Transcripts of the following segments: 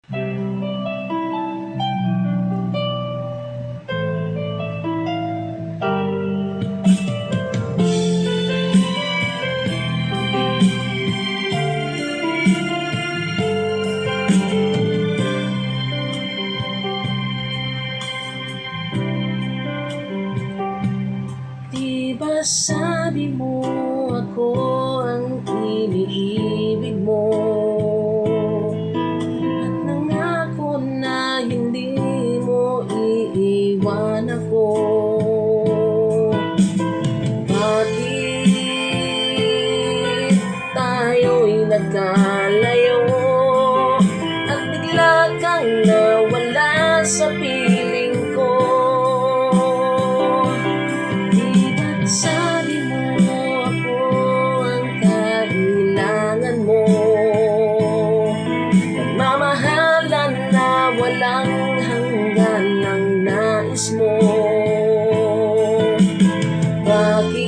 Di ba sabi mo ako ang iniibig mo? At nangako na hindi mo iiwan ako. Bakit tayo'y nagkalayo at bigla kang nawala sa piling ko? Sabi mo ako ang kailangan mo, nagmamahalan na walang hanggan ang nais mo. Bakit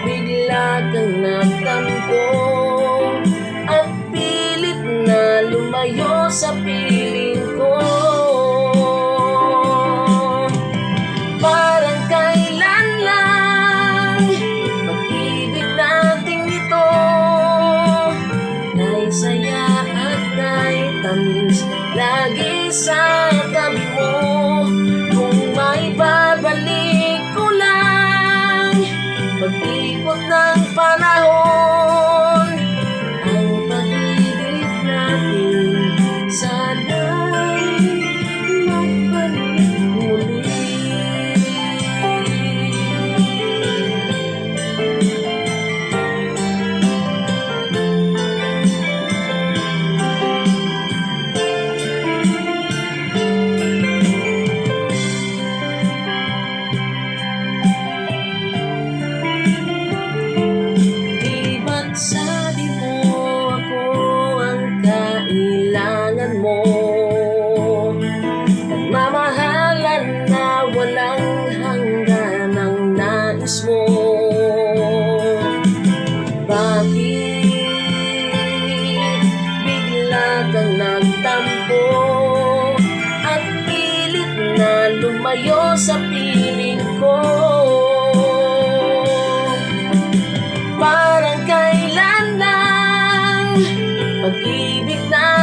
bigla kang nagtampo at pilit na lumayo sa piling ko? Saya at kay tamis, lagi sa tabi mo. Kung may babalik ko lang, pag-ikot ng panahon, ang pag-ibig natin sana'y magbalik muli. Sabi mo ako ang kailangan mo, nagmamahalan na walang hanggan ang nais mo. Bakit bigla kang nagtampo at pilit na lumayo sa piling ko? Parang kailan lang pag-ibig na